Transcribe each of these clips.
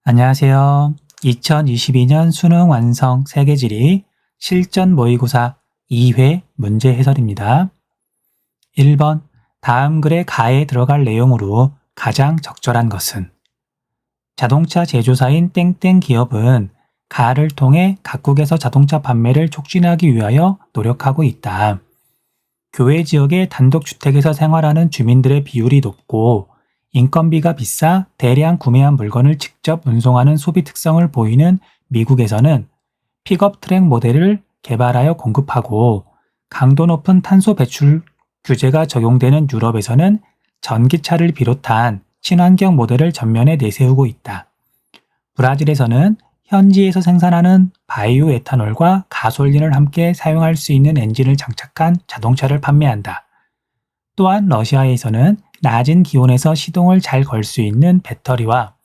안녕하세요. 2022년 수능 완성 세계지리 실전 모의고사 2회 문제 해설입니다. 1번 다음 글의 가에 들어갈 내용으로 가장 적절한 것은 자동차 제조사인 땡땡 기업은 가를 통해 각국에서 자동차 판매를 촉진하기 위하여 노력하고 있다. 교외 지역의 단독주택에서 생활하는 주민들의 비율이 높고 인건비가 비싸 대량 구매한 물건을 직접 운송하는 소비 특성을 보이는 미국에서는 픽업 트랙 모델을 개발하여 공급하고 강도 높은 탄소 배출 규제가 적용되는 유럽에서는 전기차를 비롯한 친환경 모델을 전면에 내세우고 있다. 브라질에서는 현지에서 생산하는 바이오 에탄올과 가솔린을 함께 사용할 수 있는 엔진을 장착한 자동차를 판매한다. 또한 러시아에서는 낮은 기온에서 시동을 잘 걸 수 있는 배터리와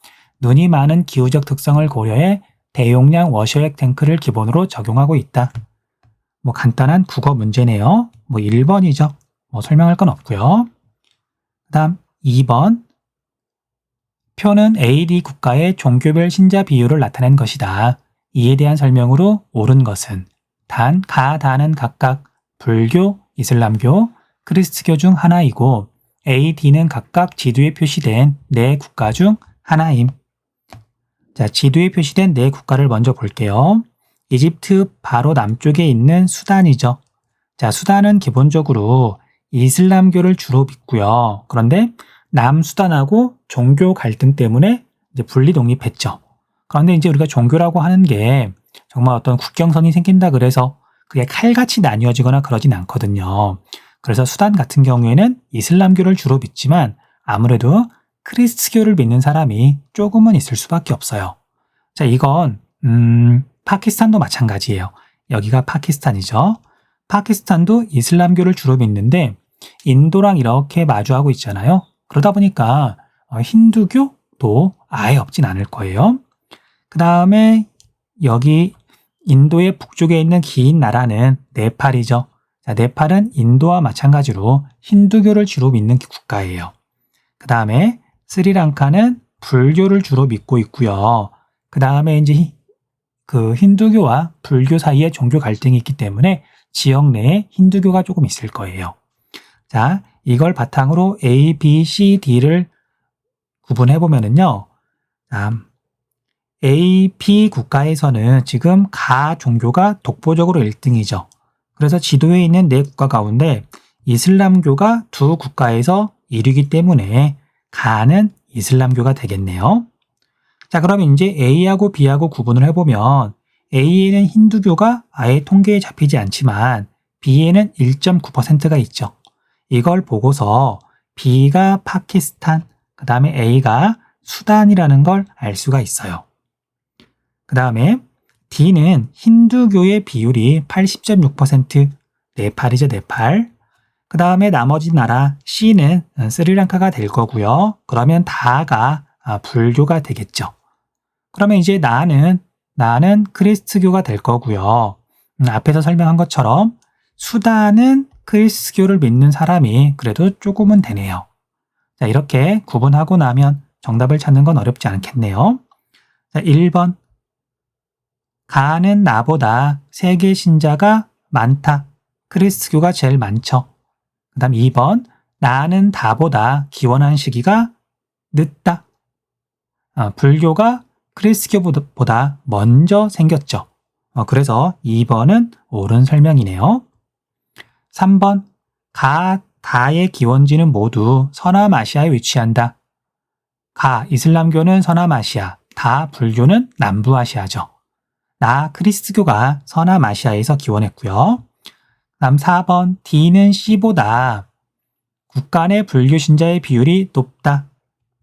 눈이 많은 기후적 특성을 고려해 대용량 워셔액 탱크를 기본으로 적용하고 있다. 간단한 국어 문제네요. 1번이죠. 설명할 건 없고요. 그 다음 2번 표는 A, D 국가의 종교별 신자 비율을 나타낸 것이다. 이에 대한 설명으로 옳은 것은 단, 가, 다는 각각 불교, 이슬람교, 크리스트교 중 하나이고 A, D는 각각 지도에 표시된 네 국가 중 하나임. 자, 지도에 표시된 네 국가를 먼저 볼게요. 이집트 바로 남쪽에 있는 수단이죠. 자, 수단은 기본적으로 이슬람교를 주로 믿고요. 그런데 남수단하고 종교 갈등 때문에 이제 분리 독립했죠. 그런데 이제 우리가 종교라고 하는 게 정말 어떤 국경선이 생긴다 그래서 그게 칼같이 나뉘어지거나 그러진 않거든요. 그래서 수단 같은 경우에는 이슬람교를 주로 믿지만 아무래도 크리스트교를 믿는 사람이 조금은 있을 수밖에 없어요. 자, 이건 파키스탄도 마찬가지예요. 여기가 파키스탄이죠. 파키스탄도 이슬람교를 주로 믿는데 인도랑 이렇게 마주하고 있잖아요. 그러다 보니까 힌두교도 아예 없진 않을 거예요. 그 다음에 여기 인도의 북쪽에 있는 긴 나라는 네팔이죠. 자, 네팔은 인도와 마찬가지로 힌두교를 주로 믿는 국가예요. 그 다음에 스리랑카는 불교를 주로 믿고 있고요. 그 다음에 이제 그 힌두교와 불교 사이에 종교 갈등이 있기 때문에 지역 내에 힌두교가 조금 있을 거예요. 자, 이걸 바탕으로 A, B, C, D를 구분해 보면은요. A, B 국가에서는 지금 가 종교가 독보적으로 1등이죠. 그래서 지도에 있는 네 국가 가운데 이슬람교가 두 국가에서 1위이기 때문에 가는 이슬람교가 되겠네요. 자, 그럼 이제 A하고 B하고 구분을 해보면 A에는 힌두교가 아예 통계에 잡히지 않지만 B에는 1.9%가 있죠. 이걸 보고서 B가 파키스탄, 그 다음에 A가 수단이라는 걸 알 수가 있어요. 그 다음에 D는 힌두교의 비율이 80.6%, 네팔이죠, 네팔. 그 다음에 나머지 나라 C는 스리랑카가 될 거고요. 그러면 다가 불교가 되겠죠. 그러면 이제 나는 크리스트교가 될 거고요. 앞에서 설명한 것처럼 수단은 크리스트교를 믿는 사람이 그래도 조금은 되네요. 자, 이렇게 구분하고 나면 정답을 찾는 건 어렵지 않겠네요. 자, 1번 가는 나보다 세계 신자가 많다. 크리스트교가 제일 많죠. 그 다음 2번 나는 다보다 기원한 시기가 늦다. 불교가 크리스트교보다 먼저 생겼죠. 그래서 2번은 옳은 설명이네요. 3번 가, 다의 기원지는 모두 서남아시아에 위치한다. 가, 이슬람교는 서남아시아, 다, 불교는 남부아시아죠. 나, 크리스트교가 서남아시아에서 기원했고요. 다음 4번 D는 C보다 국가 내 불교 신자의 비율이 높다.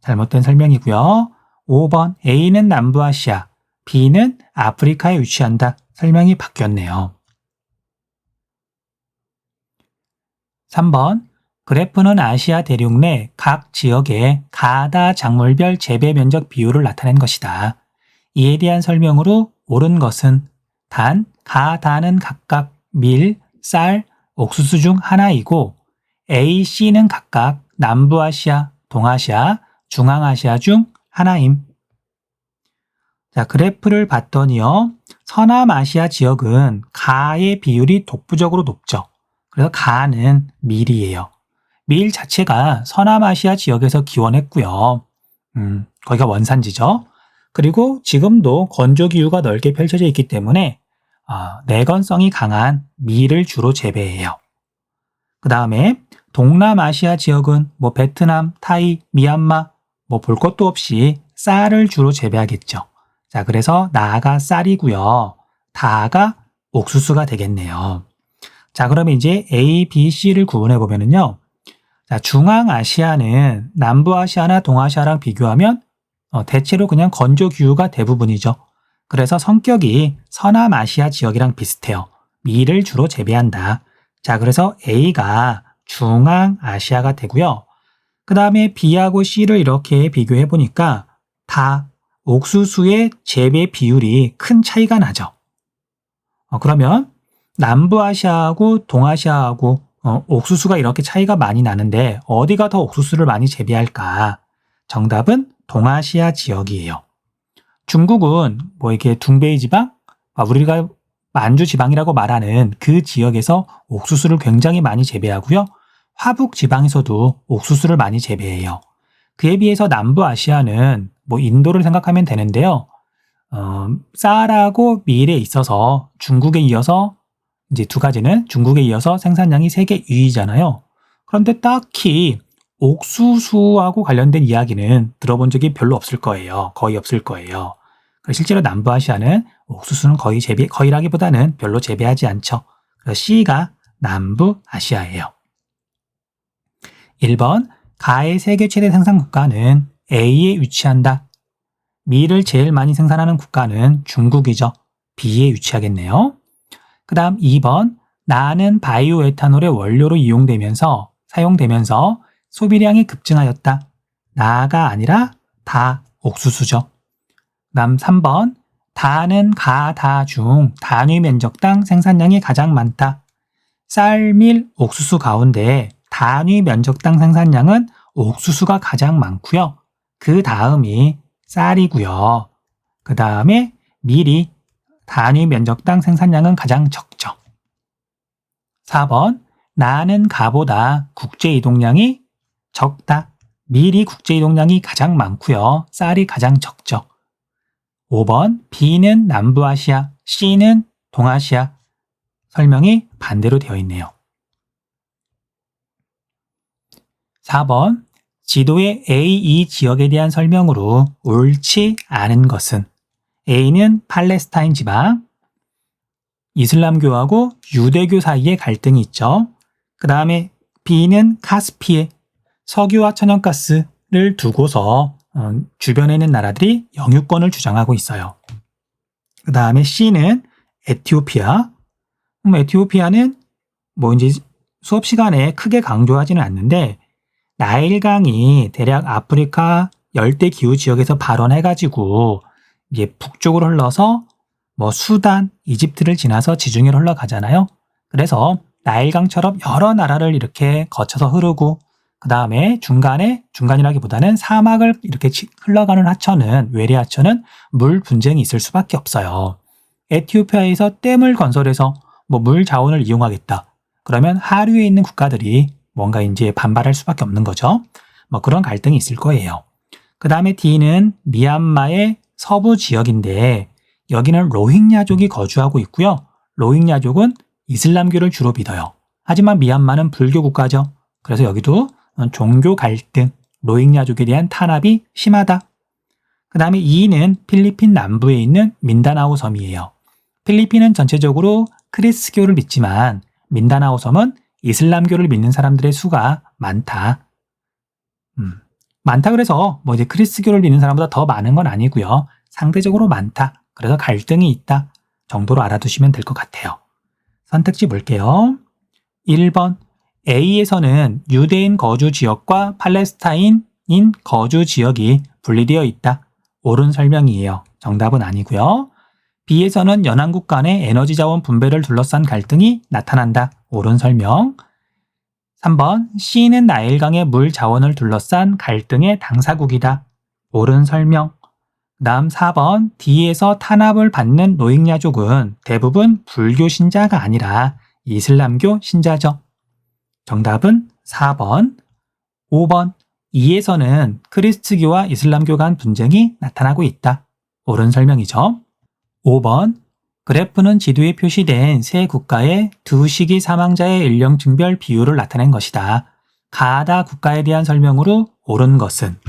잘못된 설명이고요. 5번 A는 남부아시아, B는 아프리카에 위치한다. 설명이 바뀌었네요. 3번 그래프는 아시아 대륙 내 각 지역의 가다 작물별 재배 면적 비율을 나타낸 것이다. 이에 대한 설명으로 옳은 것은 단, 가, 다는 각각 밀, 쌀, 옥수수 중 하나이고 A, C는 각각 남부아시아, 동아시아, 중앙아시아 중 하나임. 자, 그래프를 봤더니요. 서남아시아 지역은 가의 비율이 독보적으로 높죠. 그래서 가는 밀이에요. 밀 자체가 서남아시아 지역에서 기원했고요. 거기가 원산지죠. 그리고 지금도 건조기후가 넓게 펼쳐져 있기 때문에 내건성이 강한 밀을 주로 재배해요. 그 다음에 동남아시아 지역은 뭐 베트남, 타이, 미얀마 뭐 볼 것도 없이 쌀을 주로 재배하겠죠. 자, 그래서 나가 쌀이고요. 다가 옥수수가 되겠네요. 자, 그러면 이제 A, B, C를 구분해 보면은요. 자, 중앙아시아는 남부아시아나 동아시아랑 비교하면 대체로 그냥 건조 기후가 대부분이죠. 그래서 성격이 서남아시아 지역이랑 비슷해요. 밀을 주로 재배한다. 자, 그래서 A가 중앙아시아가 되고요. 그 다음에 B하고 C를 이렇게 비교해 보니까 다 옥수수의 재배 비율이 큰 차이가 나죠. 그러면 남부아시아하고 동아시아하고 옥수수가 이렇게 차이가 많이 나는데 어디가 더 옥수수를 많이 재배할까? 정답은 동아시아 지역이에요. 중국은 뭐 이렇게 둥베이 지방, 우리가 만주 지방이라고 말하는 그 지역에서 옥수수를 굉장히 많이 재배하고요. 화북 지방에서도 옥수수를 많이 재배해요. 그에 비해서 남부아시아는 뭐 인도를 생각하면 되는데요. 쌀하고 밀에 있어서 중국에 이어서 이제 두 가지는 중국에 이어서 생산량이 세계 2위잖아요. 그런데 딱히 옥수수하고 관련된 이야기는 들어본 적이 별로 없을 거예요. 거의 없을 거예요. 실제로 남부아시아는 옥수수는 거의라기보다는 별로 재배하지 않죠. 그래서 C가 남부아시아예요. 1번, 가의 세계 최대 생산 국가는 A에 위치한다. 밀을 제일 많이 생산하는 국가는 중국이죠. B에 위치하겠네요. 그 다음 2번, 나는 바이오 에탄올의 원료로 사용되면서 소비량이 급증하였다. 나가 아니라 다 옥수수죠. 그 다음 3번, 다는 가, 다 중 단위 면적당 생산량이 가장 많다. 쌀, 밀, 옥수수 가운데 단위 면적당 생산량은 옥수수가 가장 많고요. 그 다음이 쌀이고요. 그 다음에 밀이 단위 면적당 생산량은 가장 적죠. 4번, 나는 가보다 국제 이동량이 적다. 밀이 국제 이동량이 가장 많고요. 쌀이 가장 적죠. 5번, B는 남부아시아, C는 동아시아. 설명이 반대로 되어 있네요. 4번, 지도의 A2 지역에 대한 설명으로 옳지 않은 것은 A는 팔레스타인 지방, 이슬람교하고 유대교 사이에 갈등이 있죠. 그 다음에 B는 카스피해, 석유와 천연가스를 두고서 주변에 있는 나라들이 영유권을 주장하고 있어요. 그 다음에 C는 에티오피아. 에티오피아는 뭐 이제 수업 시간에 크게 강조하지는 않는데 나일강이 대략 아프리카 열대 기후 지역에서 발원해가지고 이게 북쪽으로 흘러서 뭐 수단, 이집트를 지나서 지중해로 흘러가잖아요. 그래서 나일강처럼 여러 나라를 이렇게 거쳐서 흐르고 그 다음에 중간이라기보다는 사막을 이렇게 흘러가는 하천은 외래 하천은 물 분쟁이 있을 수밖에 없어요. 에티오피아에서 댐을 건설해서 뭐 물 자원을 이용하겠다. 그러면 하류에 있는 국가들이 뭔가 이제 반발할 수밖에 없는 거죠. 뭐 그런 갈등이 있을 거예요. 그 다음에 D는 미얀마의 서부 지역인데 여기는 로힝야족이 거주하고 있고요. 로힝야족은 이슬람교를 주로 믿어요. 하지만 미얀마는 불교 국가죠. 그래서 여기도 종교 갈등, 로힝야족에 대한 탄압이 심하다. 그 다음에 E는 필리핀 남부에 있는 민다나오 섬이에요. 필리핀은 전체적으로 크리스교를 믿지만 민다나오 섬은 이슬람교를 믿는 사람들의 수가 많다. 많다 그래서 뭐 이제 크리스교를 믿는 사람보다 더 많은 건 아니고요. 상대적으로 많다. 그래서 갈등이 있다 정도로 알아두시면 될 것 같아요. 선택지 볼게요. 1번, A에서는 유대인 거주 지역과 팔레스타인인 거주 지역이 분리되어 있다. 옳은 설명이에요. 정답은 아니고요. B에서는 연안국 간의 에너지 자원 분배를 둘러싼 갈등이 나타난다. 옳은 설명. 3번, C는 나일강의 물 자원을 둘러싼 갈등의 당사국이다. 옳은 설명. 그 다음 4번 D에서 탄압을 받는 로힝야족은 대부분 불교 신자가 아니라 이슬람교 신자죠. 정답은 4번. 5번 E에서는 크리스트교와 이슬람교 간 분쟁이 나타나고 있다. 옳은 설명이죠. 5번 그래프는 지도에 표시된 세 국가의 두 시기 사망자의 연령층별 비율을 나타낸 것이다. 가나다 국가에 대한 설명으로 옳은 것은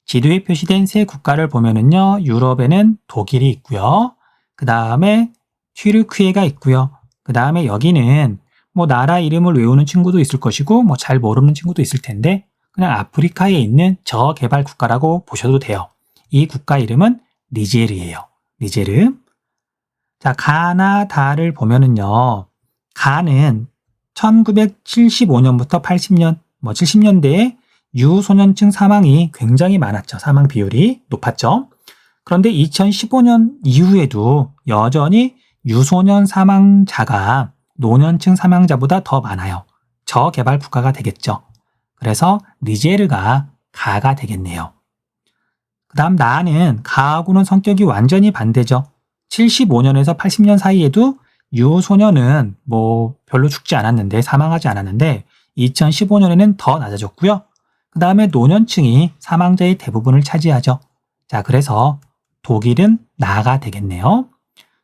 지도에 표시된 세 국가를 보면은요, 유럽에는 독일이 있고요. 그 다음에 튀르키예가 있고요. 그 다음에 여기는 뭐 나라 이름을 외우는 친구도 있을 것이고 뭐 잘 모르는 친구도 있을 텐데 그냥 아프리카에 있는 저개발 국가라고 보셔도 돼요. 이 국가 이름은 니제르예요. 니제르. 자, 가나다를 보면은요. 가는 1975년부터 80년, 70년대에 유소년층 사망이 굉장히 많았죠. 사망 비율이 높았죠. 그런데 2015년 이후에도 여전히 유소년 사망자가 노년층 사망자보다 더 많아요. 저개발 국가가 되겠죠. 그래서 니제르가 가가 되겠네요. 그 다음 나는 가하고는 성격이 완전히 반대죠. 75년에서 80년 사이에도 유소년은 뭐 별로 죽지 않았는데 사망하지 않았는데 2015년에는 더 낮아졌고요. 그 다음에 노년층이 사망자의 대부분을 차지하죠. 자, 그래서 독일은 나가 되겠네요.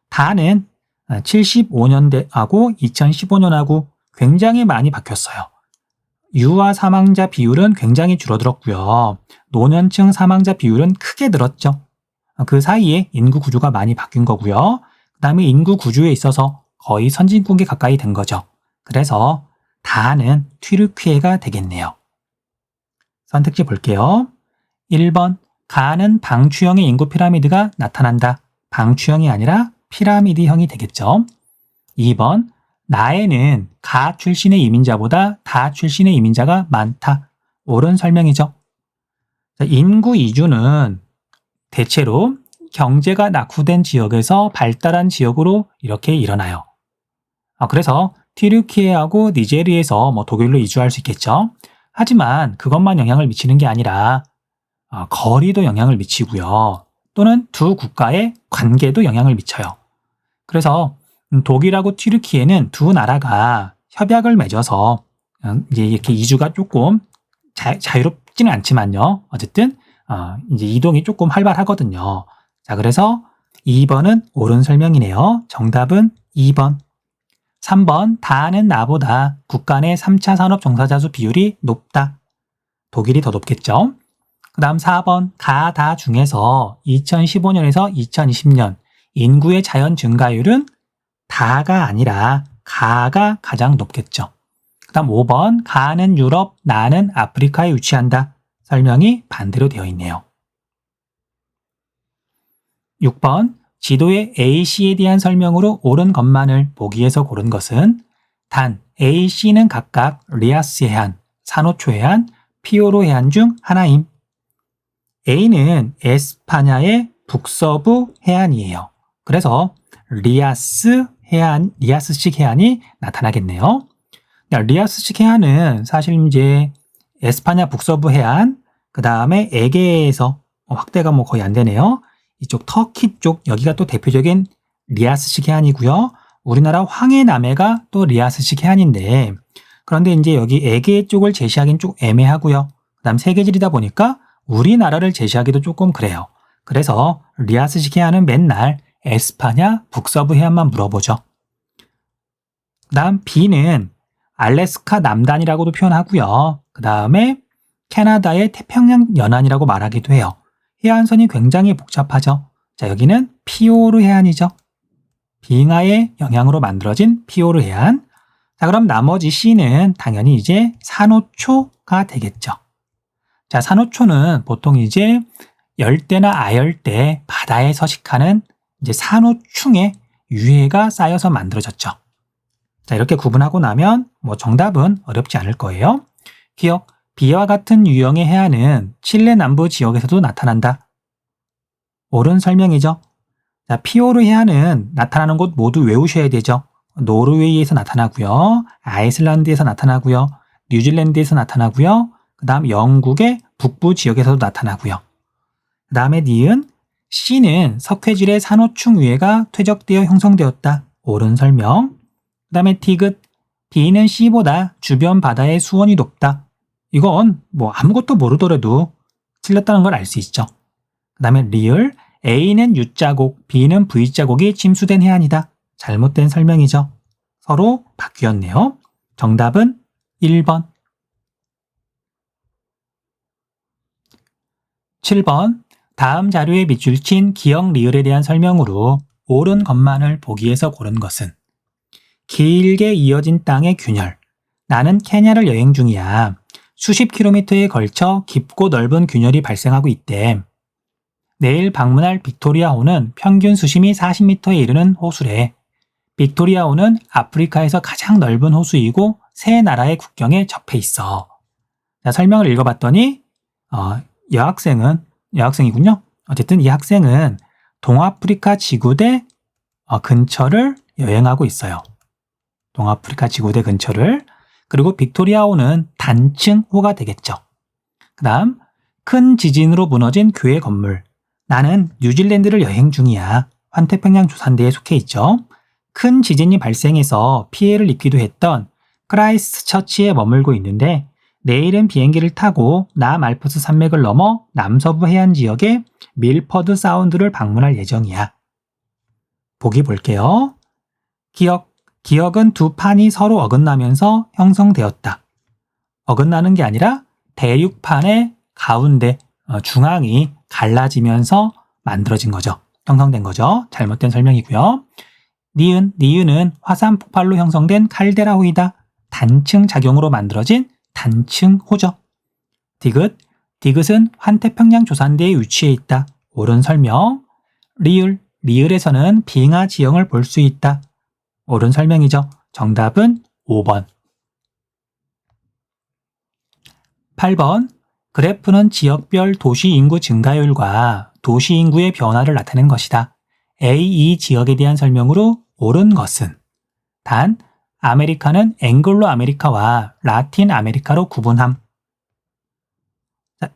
다는 75년대하고 2015년하고 굉장히 많이 바뀌었어요. 유아 사망자 비율은 굉장히 줄어들었고요. 노년층 사망자 비율은 크게 늘었죠. 그 사이에 인구 구조가 많이 바뀐 거고요. 그 다음에 인구 구조에 있어서 거의 선진국에 가까이 된 거죠. 그래서 다는 튀르키예가 되겠네요. 선택지 볼게요. 1번 가는 방추형의 인구 피라미드가 나타난다. 방추형이 아니라 피라미드형이 되겠죠. 2번 나에는 가 출신의 이민자보다 다 출신의 이민자가 많다. 옳은 설명이죠. 인구 이주는 대체로 경제가 낙후된 지역에서 발달한 지역으로 이렇게 일어나요. 그래서 튀르키예하고 니제르에서 독일로 이주할 수 있겠죠. 하지만 그것만 영향을 미치는 게 아니라 거리도 영향을 미치고요. 또는 두 국가의 관계도 영향을 미쳐요. 그래서 독일하고 튀르키예는 두 나라가 협약을 맺어서 이제 이렇게 이주가 조금 자유롭지는 않지만요. 어쨌든 이제 이동이 조금 활발하거든요. 자, 그래서 2번은 옳은 설명이네요. 정답은 2번. 3번 다는 나보다 국가 내 3차 산업 종사자 수 비율이 높다. 독일이 더 높겠죠. 그 다음 4번 가다 중에서 2015년에서 2020년 인구의 자연 증가율은 다가 아니라 가가 가장 높겠죠. 그 다음 5번 가는 유럽, 나는 아프리카에 위치한다. 설명이 반대로 되어 있네요. 6번 지도의 AC에 대한 설명으로 옳은 것만을 보기에서 고른 것은 단 A, C는 각각 리아스 해안, 사노초 해안, 피오로 해안 중 하나임. A는 에스파냐의 북서부 해안이에요. 그래서 리아스 해안, 리아스식 해안이 나타나겠네요. 리아스식 해안은 사실 이제 에스파냐 북서부 해안, 그 다음에 에게에서 확대가 거의 안 되네요. 이쪽 터키 쪽 여기가 또 대표적인 리아스식 해안이고요. 우리나라 황해남해가 또 리아스식 해안인데 그런데 이제 여기 에게 쪽을 제시하기는 좀 애매하고요. 그 다음 세계질이다 보니까 우리나라를 제시하기도 조금 그래요. 그래서 리아스식 해안은 맨날 에스파냐 북서부 해안만 물어보죠. 그 다음 B는 알래스카 남단이라고도 표현하고요. 그 다음에 캐나다의 태평양 연안이라고 말하기도 해요. 해안선이 굉장히 복잡하죠. 자, 여기는 피오르 해안이죠. 빙하의 영향으로 만들어진 피오르 해안. 자, 그럼 나머지 C는 당연히 이제 산호초가 되겠죠. 자, 산호초는 보통 이제 열대나 아열대 바다에 서식하는 이제 산호충의 유해가 쌓여서 만들어졌죠. 자, 이렇게 구분하고 나면 정답은 어렵지 않을 거예요. 기억, B와 같은 유형의 해안은 칠레 남부 지역에서도 나타난다. 옳은 설명이죠. 자, 피오르 해안은 나타나는 곳 모두 외우셔야 되죠. 노르웨이에서 나타나고요. 아이슬란드에서 나타나고요. 뉴질랜드에서 나타나고요. 그 다음 영국의 북부 지역에서도 나타나고요. 그 다음에 니은 C는 석회질의 산호충 위해가 퇴적되어 형성되었다. 옳은 설명. 그 다음에 디귿. D는 C보다 주변 바다의 수온이 높다. 이건 뭐 아무것도 모르더라도 틀렸다는 걸 알 수 있죠. 그 다음에 리을. A는 U자국, B는 V자국이 침수된 해안이다. 잘못된 설명이죠. 서로 바뀌었네요. 정답은 1번. 7번. 다음 자료에 밑줄 친 기역 리을에 대한 설명으로 옳은 것만을 보기에서 고른 것은 길게 이어진 땅의 균열. 나는 케냐를 여행 중이야. 수십 킬로미터에 걸쳐 깊고 넓은 균열이 발생하고 있대. 내일 방문할 빅토리아호는 평균 수심이 40m에 이르는 호수래. 빅토리아호는 아프리카에서 가장 넓은 호수이고 세 나라의 국경에 접해 있어. 자, 설명을 읽어봤더니 여학생이군요. 어쨌든 이 학생은 동아프리카 지구대 근처를 여행하고 있어요. 동아프리카 지구대 근처를. 그리고 빅토리아호는 단층호가 되겠죠. 그 다음 큰 지진으로 무너진 교회 건물. 나는 뉴질랜드를 여행 중이야. 환태평양 조산대에 속해 있죠. 큰 지진이 발생해서 피해를 입기도 했던 크라이스트처치에 머물고 있는데 내일은 비행기를 타고 남알프스 산맥을 넘어 남서부 해안 지역의 밀퍼드 사운드를 방문할 예정이야. 보기 볼게요. 기역은 두 판이 서로 어긋나면서 형성되었다. 어긋나는 게 아니라 대륙판의 가운데 중앙이 갈라지면서 만들어진 거죠. 형성된 거죠. 잘못된 설명이고요. 니은은 화산 폭발로 형성된 칼데라호이다. 단층 작용으로 만들어진 단층호죠. 디귿은 환태평양 조산대에 위치해 있다. 옳은 설명. 리을에서는 빙하 지형을 볼 수 있다. 옳은 설명이죠. 정답은 5번. 8번. 그래프는 지역별 도시 인구 증가율과 도시 인구의 변화를 나타낸 것이다. A, 지역에 대한 설명으로 옳은 것은 단, 아메리카는 앵글로 아메리카와 라틴 아메리카로 구분함.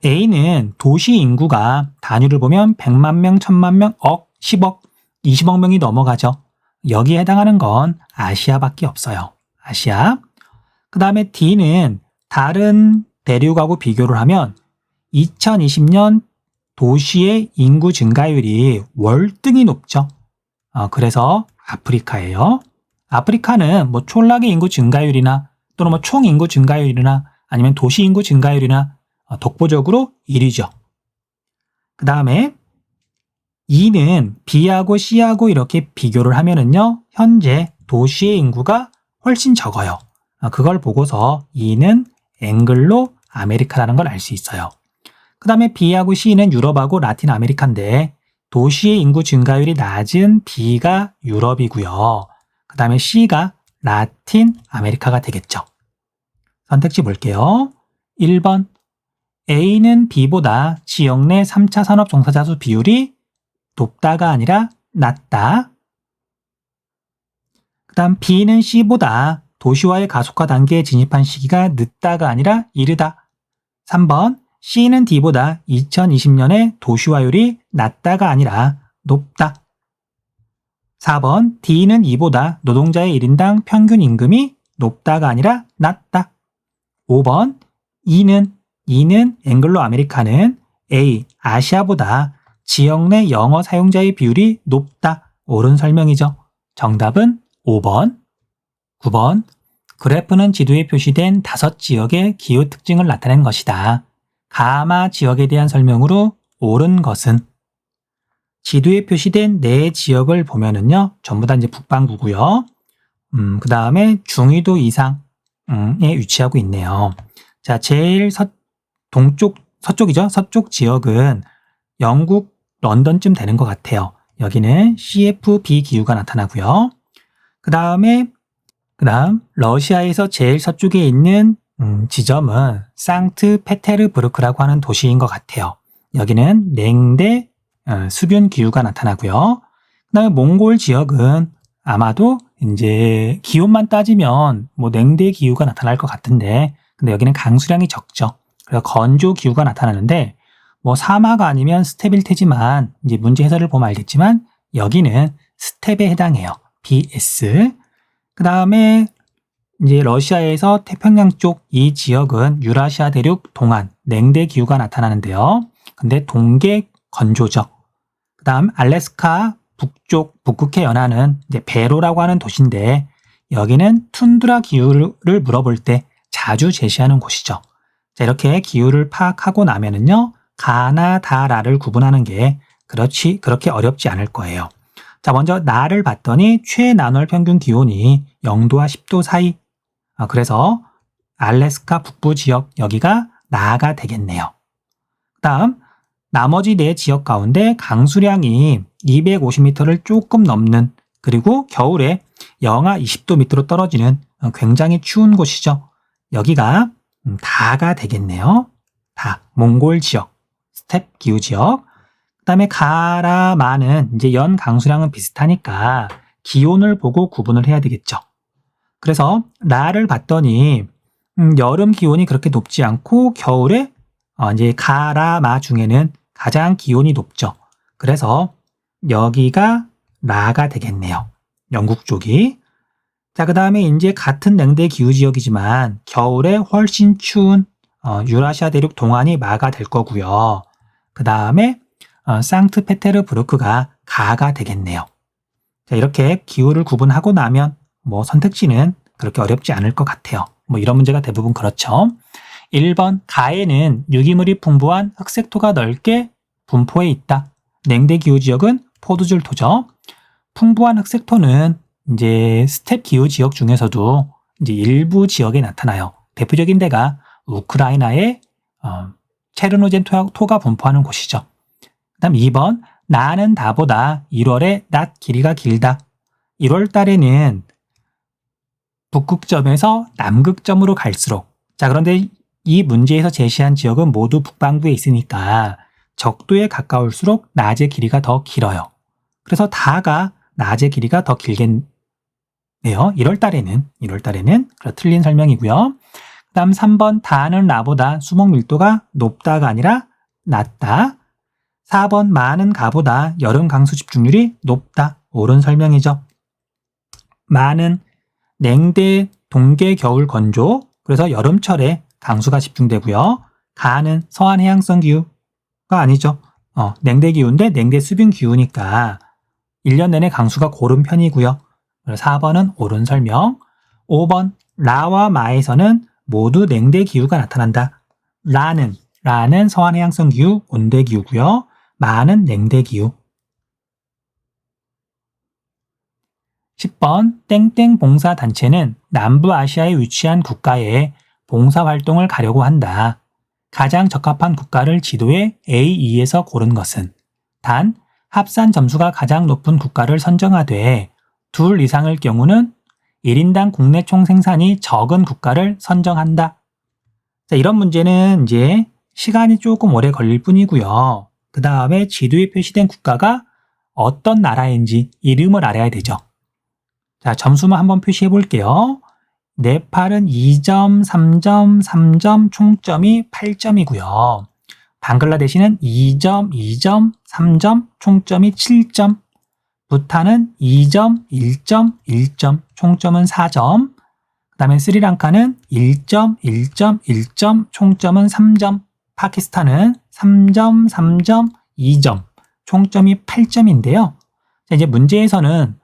A는 도시 인구가 단위를 보면 100만 명, 1000만 명, 억, 10억, 20억 명이 넘어가죠. 여기에 해당하는 건 아시아밖에 없어요. 아시아. 그 다음에 D는 다른 대륙하고 비교를 하면 2020년 도시의 인구 증가율이 월등히 높죠. 그래서 아프리카예요. 아프리카는 뭐 촌락의 인구 증가율이나 또는 뭐 총 인구 증가율이나 아니면 도시 인구 증가율이나 독보적으로 1위죠. 그 다음에 E는 B하고 C하고 이렇게 비교를 하면은요, 현재 도시의 인구가 훨씬 적어요. 그걸 보고서 E는 앵글로 아메리카라는 걸 알 수 있어요. 그 다음에 B하고 C는 유럽하고 라틴 아메리카인데 도시의 인구 증가율이 낮은 B가 유럽이고요. 그 다음에 C가 라틴 아메리카가 되겠죠. 선택지 볼게요. 1번. A는 B보다 지역 내 3차 산업 종사자 수 비율이 높다가 아니라 낮다. 그 다음 B는 C보다 도시화의 가속화 단계에 진입한 시기가 늦다가 아니라 이르다. 3번. C는 D보다 2020년에 도시화율이 낮다가 아니라 높다. 4번. D는 E보다 노동자의 1인당 평균 임금이 높다가 아니라 낮다. 5번. E는 앵글로 아메리카는 A, 아시아보다 지역 내 영어 사용자의 비율이 높다. 옳은 설명이죠. 정답은 5번. 9번. 그래프는 지도에 표시된 5지역의 기후 특징을 나타낸 것이다. 가마 지역에 대한 설명으로 옳은 것은 지도에 표시된 4지역을 보면은요, 전부 다 이제 북반구고요. 그 다음에 중위도 이상에 위치하고 있네요. 자, 제일 서쪽이죠. 서쪽 지역은 영국 런던쯤 되는 것 같아요. 여기는 CFB 기후가 나타나고요. 그 다음 러시아에서 제일 서쪽에 있는 지점은 상트페테르부르크라고 하는 도시인 것 같아요. 여기는 냉대 수변 기후가 나타나고요. 그 다음에 몽골 지역은 아마도 이제 기온만 따지면 뭐 냉대 기후가 나타날 것 같은데, 근데 여기는 강수량이 적죠. 그래서 건조 기후가 나타나는데, 뭐 사마가 아니면 스텝일 테지만 이제 문제 해설을 보면 알겠지만 여기는 스텝에 해당해요. BS. 그 다음에 이제 러시아에서 태평양 쪽 이 지역은 유라시아 대륙 동안 냉대 기후가 나타나는데요. 근데 동계 건조죠. 그 다음 알래스카 북쪽 북극해 연안은 이제 베로라고 하는 도시인데 여기는 툰드라 기후를 물어볼 때 자주 제시하는 곳이죠. 자, 이렇게 기후를 파악하고 나면은요, 가나 다라를 구분하는 게 그렇게 어렵지 않을 거예요. 자, 먼저 나를 봤더니 최난월 평균 기온이 0도와 10도 사이. 그래서 알래스카 북부 지역 여기가 나가 되겠네요. 다음 나머지 4지역 가운데 강수량이 250m를 조금 넘는 그리고 겨울에 영하 20도 밑으로 떨어지는 굉장히 추운 곳이죠. 여기가 다가 되겠네요. 다 몽골 지역, 스텝 기후 지역. 그다음에 가라마는 이제 연 강수량은 비슷하니까 기온을 보고 구분을 해야 되겠죠. 그래서 라를 봤더니 여름 기온이 그렇게 높지 않고 겨울에 이제 가라마 중에는 가장 기온이 높죠. 그래서 여기가 라가 되겠네요. 영국 쪽이. 자, 그 다음에 이제 같은 냉대 기후 지역이지만 겨울에 훨씬 추운 유라시아 대륙 동안이 마가 될 거고요. 그 다음에 상트페테르부르크가 가가 되겠네요. 자, 이렇게 기후를 구분하고 나면 뭐 선택지는 그렇게 어렵지 않을 것 같아요. 뭐 이런 문제가 대부분 그렇죠. 1번 가에는 유기물이 풍부한 흑색토가 넓게 분포해 있다. 냉대 기후 지역은 포도줄 토죠. 풍부한 흑색토는 이제 스텝 기후 지역 중에서도 이제 일부 지역에 나타나요. 대표적인 데가 우크라이나의 체르노젠 토가 분포하는 곳이죠. 그다음 2번 나는 다보다 1월에 낮 길이가 길다. 1월 달에는 북극점에서 남극점으로 갈수록 자 그런데 이 문제에서 제시한 지역은 모두 북반구에 있으니까 적도에 가까울수록 낮의 길이가 더 길어요. 그래서 다가 낮의 길이가 더 길겠네요. 1월 달에는 그래서 틀린 설명이고요. 그 다음 3번 다는 나보다 수목 밀도가 높다가 아니라 낮다. 4번 많은 가보다 여름 강수 집중률이 높다. 옳은 설명이죠. 많은 냉대 동계 겨울 건조 그래서 여름철에 강수가 집중되고요. 가는 서한 해양성 기후가 아니죠. 냉대 기후인데 냉대 수분 기후니까 1년 내내 강수가 고른 편이고요. 4번은 옳은 설명. 5번 라와 마에서는 모두 냉대 기후가 나타난다. 라는 서한 해양성 기후, 온대 기후고요. 마는 냉대 기후. 10번 땡땡 봉사단체는 남부아시아에 위치한 국가에 봉사활동을 가려고 한다. 가장 적합한 국가를 지도에 A2에서 고른 것은 단 합산 점수가 가장 높은 국가를 선정하되 둘 이상일 경우는 1인당 국내 총생산이 적은 국가를 선정한다. 자, 이런 문제는 이제 시간이 조금 오래 걸릴 뿐이고요. 그 다음에 지도에 표시된 국가가 어떤 나라인지 이름을 알아야 되죠. 자, 점수만 한번 표시해 볼게요. 네팔은 2점, 3점, 3점, 총점이 8점이고요. 방글라데시는 2점, 2점, 3점, 총점이 7점. 부탄은 2점, 1점, 1점, 총점은 4점. 그 다음에 스리랑카는 1점, 1점, 1점, 총점은 3점. 파키스탄은 3점, 3점, 2점, 총점이 8점인데요. 자, 이제 문제에서는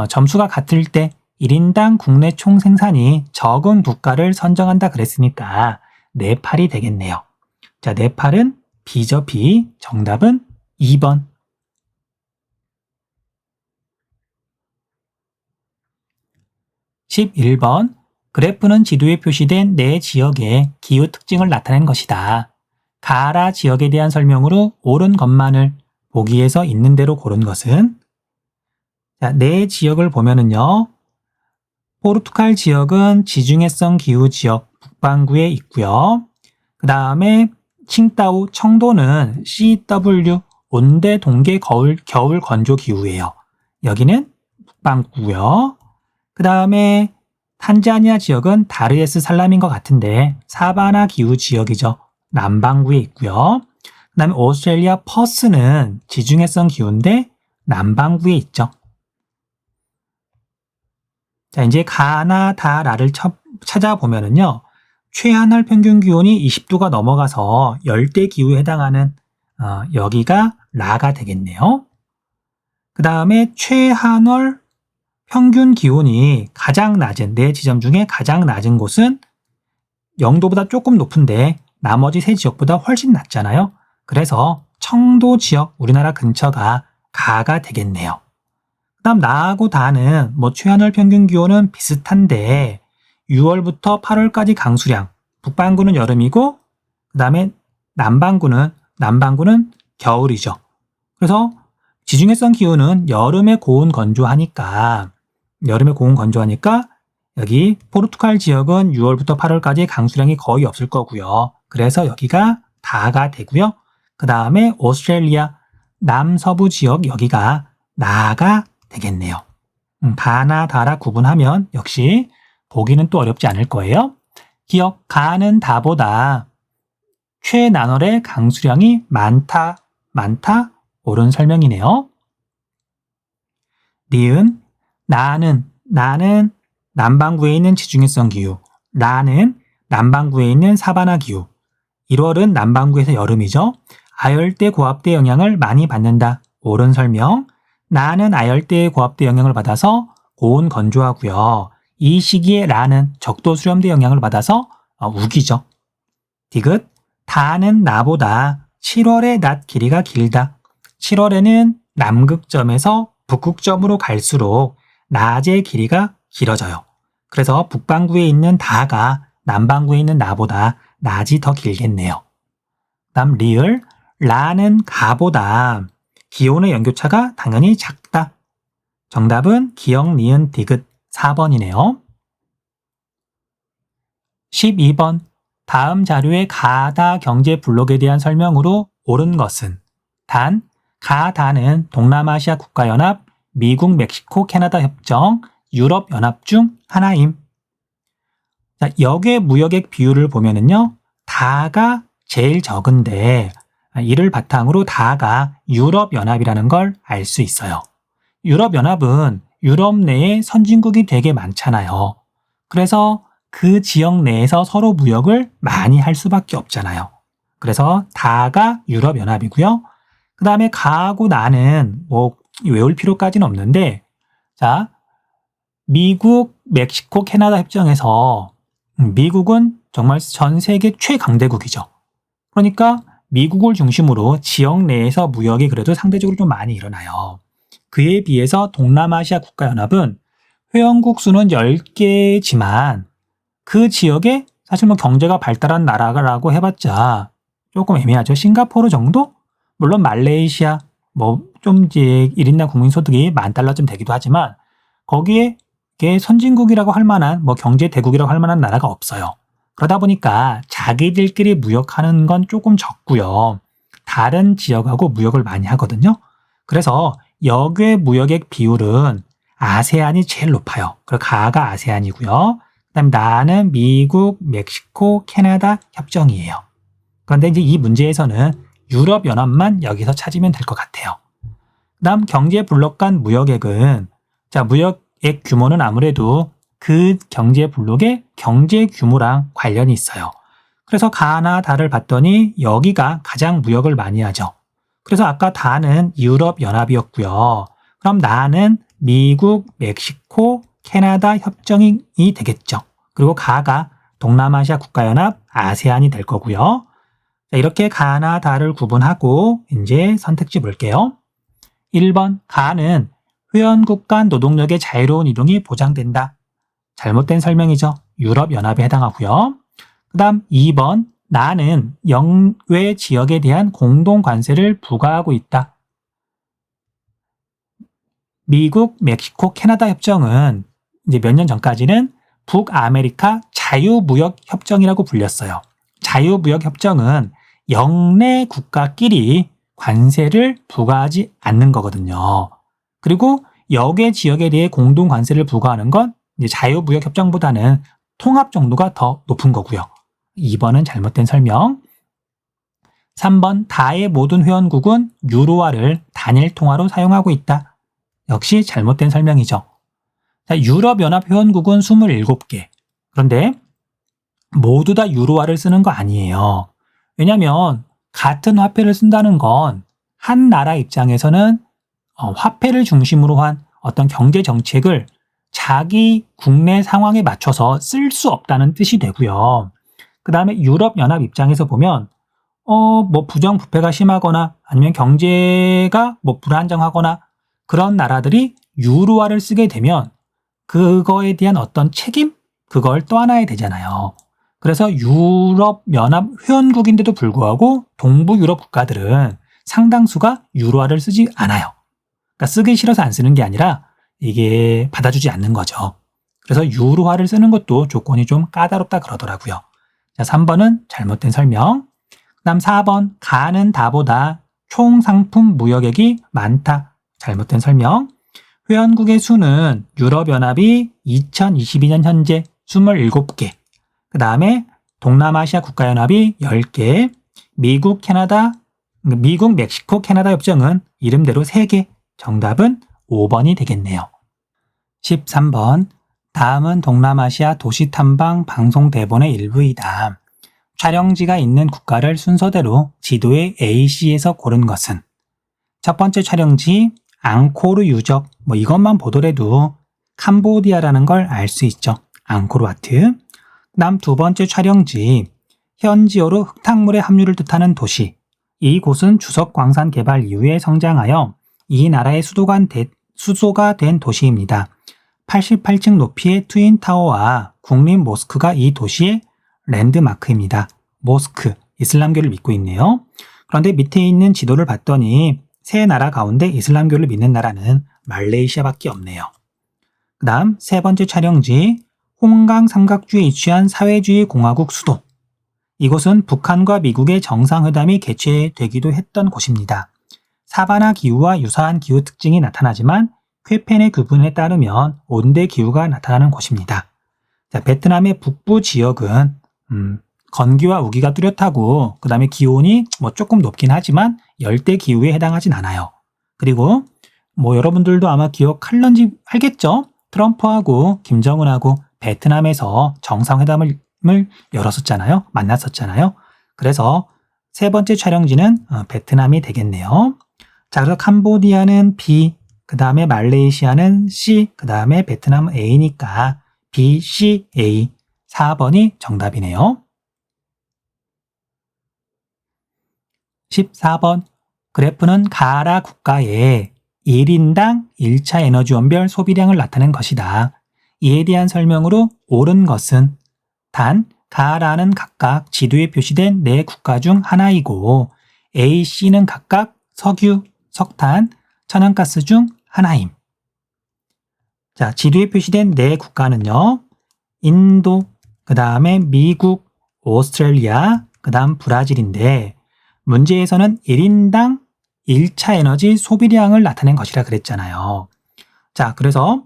점수가 같을 때 1인당 국내 총생산이 적은 국가를 선정한다 그랬으니까 네팔이 되겠네요. 자, 네팔은 B죠, B. 정답은 2번. 11번 그래프는 지도에 표시된 네 지역의 기후 특징을 나타낸 것이다. 가라 지역에 대한 설명으로 옳은 것만을 보기에서 있는 대로 고른 것은 자, 네 지역을 보면은요. 포르투갈 지역은 지중해성 기후 지역 북반구에 있고요. 그 다음에 칭다오, 청도는 CW 온대 동계 겨울 건조 기후예요. 여기는 북반구고요. 그 다음에 탄자니아 지역은 다르에스 살람인 것 같은데 사바나 기후 지역이죠. 남반구에 있고요. 그다음에 오스트레일리아 퍼스는 지중해성 기후인데 남반구에 있죠. 자, 이제 가나다라를 찾아보면은요. 최하늘 평균 기온이 20도가 넘어가서 열대 기후에 해당하는 여기가 라가 되겠네요. 그 다음에 최하늘 평균 기온이 가장 낮은 네 지점 중에 가장 낮은 곳은 0도보다 조금 높은데 나머지 세 지역보다 훨씬 낮잖아요. 그래서 청도 지역 우리나라 근처가 가가 되겠네요. 그 다음 나하고 다는 최하늘 평균 기온은 비슷한데 6월부터 8월까지 강수량, 북반구는 여름이고 그 다음에 남반구는 겨울이죠. 그래서 지중해성 기후는 여름에 고온 건조하니까 여기 포르투갈 지역은 6월부터 8월까지 강수량이 거의 없을 거고요. 그래서 여기가 다가 되고요. 그 다음에 오스트레일리아 남서부 지역 여기가 나가 되겠네요. 가나다라 구분하면 역시 보기는 또 어렵지 않을 거예요. 기억, 가는 다보다 최나널의 강수량이 많다, 옳은 설명이네요. 니은, 나는 남반구에 있는 지중해성 기후, 라는 남반구에 있는 사바나 기후, 1월은 남반구에서 여름이죠. 아열대 고압대 영향을 많이 받는다, 옳은 설명. 나는 아열대 고압대 영향을 받아서 고온 건조하고요. 이 시기에 라는 적도 수렴대 영향을 받아서 우기죠. 디귿, 다는 나보다 7월의 낮 길이가 길다. 7월에는 남극점에서 북극점으로 갈수록 낮의 길이가 길어져요. 그래서 북반구에 있는 다가 남반구에 있는 나보다 낮이 더 길겠네요. 다음 리을, 라는 가보다 기온의 연교차가 당연히 작다. 정답은 기역, 니은, 디귿 4번이네요. 12번, 다음 자료의 가다 경제 블록에 대한 설명으로 옳은 것은 단, 가다는 동남아시아 국가연합, 미국, 멕시코, 캐나다 협정, 유럽연합 중 하나임. 자, 역의 무역액 비율을 보면은요, 다가 제일 적은데 이를 바탕으로 다가 유럽연합이라는 걸 알 수 있어요. 유럽연합은 유럽 내에 선진국이 되게 많잖아요. 그래서 그 지역 내에서 서로 무역을 많이 할 수밖에 없잖아요. 그래서 다가 유럽연합이고요. 그 다음에 가하고 나는 외울 필요까지는 없는데, 자, 미국, 멕시코, 캐나다 협정에서 미국은 정말 전 세계 최강대국이죠. 그러니까 미국을 중심으로 지역 내에서 무역이 그래도 상대적으로 좀 많이 일어나요. 그에 비해서 동남아시아 국가연합은 회원국 수는 10개지만 그 지역에 사실 경제가 발달한 나라라고 해봤자 조금 애매하죠. 싱가포르 정도? 물론 말레이시아 좀 이제 1인당 국민소득이 $10,000쯤 되기도 하지만 거기에 선진국이라고 할 만한 경제 대국이라고 할 만한 나라가 없어요. 그러다 보니까 자기들끼리 무역하는 건 조금 적고요. 다른 지역하고 무역을 많이 하거든요. 그래서 역의 무역액 비율은 아세안이 제일 높아요. 그리고 가가 아세안이고요. 그다음에 나는 미국, 멕시코, 캐나다 협정이에요. 그런데 이제 이 문제에서는 유럽연합만 여기서 찾으면 될 것 같아요. 그다음 경제 블록 간 무역액은 무역액 규모는 아무래도 그 경제 블록의 경제 규모랑 관련이 있어요. 그래서 가나 다를 봤더니 여기가 가장 무역을 많이 하죠. 그래서 아까 다는 유럽연합이었고요. 그럼 나는 미국, 멕시코, 캐나다 협정이 되겠죠. 그리고 가가 동남아시아 국가연합, 아세안이 될 거고요. 자, 이렇게 가나 다를 구분하고 이제 선택지 볼게요. 1번, 가는 회원국 간 노동력의 자유로운 이동이 보장된다. 잘못된 설명이죠. 유럽연합에 해당하고요. 그 다음 2번, 나는 영외 지역에 대한 공동관세를 부과하고 있다. 미국, 멕시코, 캐나다 협정은 이제 몇 년 전까지는 북아메리카 자유무역협정이라고 불렸어요. 자유무역협정은 영내 국가끼리 관세를 부과하지 않는 거거든요. 그리고 역의 지역에 대해 공동관세를 부과하는 건 이제 자유무역협정보다는 통합 정도가 더 높은 거고요. 2번은 잘못된 설명. 3번 다의 모든 회원국은 유로화를 단일 통화로 사용하고 있다. 역시 잘못된 설명이죠. 자, 유럽연합 회원국은 27개. 그런데 모두 다 유로화를 쓰는 거 아니에요. 왜냐하면 같은 화폐를 쓴다는 건 한 나라 입장에서는 화폐를 중심으로 한 어떤 경제 정책을 자기 국내 상황에 맞춰서 쓸 수 없다는 뜻이 되고요. 그 다음에 유럽연합 입장에서 보면 뭐 부정부패가 심하거나 아니면 경제가 뭐 불안정하거나 그런 나라들이 유로화를 쓰게 되면 그거에 대한 어떤 책임? 그걸 떠안아야 되잖아요. 그래서 유럽연합 회원국인데도 불구하고 동부 유럽 국가들은 상당수가 유로화를 쓰지 않아요. 그러니까 쓰기 싫어서 안 쓰는 게 아니라 이게 받아주지 않는 거죠. 그래서 유로화를 쓰는 것도 조건이 좀 까다롭다 그러더라고요. 자, 3번은 잘못된 설명. 그 다음 4번 가는 다보다 총 상품 무역액이 많다. 잘못된 설명. 회원국의 수는 유럽연합이 2022년 현재 27개, 그 다음에 동남아시아 국가연합이 10개, 미국, 멕시코, 캐나다 협정은 이름대로 3개. 정답은 5번이 되겠네요. 13번 다음은 동남아시아 도시탐방 방송 대본의 일부이다. 촬영지가 있는 국가를 순서대로 지도의 AC에서 고른 것은 첫 번째 촬영지 앙코르 유적, 뭐 이것만 보더라도 캄보디아라는 걸 알 수 있죠. 앙코르와트. 그다음 두 번째 촬영지 현지어로 흙탕물의 함유를 뜻하는 도시. 이곳은 주석광산 개발 이후에 성장하여 이 나라의 수도가 된 도시입니다. 88층 높이의 트윈타워와 국립 모스크가 이 도시의 랜드마크입니다. 모스크, 이슬람교를 믿고 있네요. 그런데 밑에 있는 지도를 봤더니 세 나라 가운데 이슬람교를 믿는 나라는 말레이시아밖에 없네요. 그 다음 세 번째 촬영지 홍강 삼각주에 위치한 사회주의 공화국 수도. 이곳은 북한과 미국의 정상회담이 개최되기도 했던 곳입니다. 사바나 기후와 유사한 기후 특징이 나타나지만 쾌펜의 구분에 따르면 온대 기후가 나타나는 곳입니다. 자, 베트남의 북부 지역은 건기와 우기가 뚜렷하고 그 다음에 기온이 뭐 조금 높긴 하지만 열대 기후에 해당하진 않아요. 그리고 뭐 여러분들도 아마 기억할런지 알겠죠? 트럼프하고 김정은하고 베트남에서 정상회담을 열었었잖아요. 만났었잖아요. 그래서 세 번째 촬영지는 베트남이 되겠네요. 자, 그래서 캄보디아는 B, 그 다음에 말레이시아는 C, 그 다음에 베트남은 A니까 B, C, A 4번이 정답이네요. 14번 그래프는 가라 국가의 1인당 1차 에너지원별 소비량을 나타낸 것이다. 이에 대한 설명으로 옳은 것은 단 가라는 각각 지도에 표시된 4국가 중 하나이고 A, C는 각각 석유, 석탄, 천연가스 중 하나임. 자, 지도에 표시된 4국가는요. 인도, 그 다음에 미국, 오스트레일리아, 그 다음 브라질인데 문제에서는 1인당 1차 에너지 소비량을 나타낸 것이라 그랬잖아요. 자, 그래서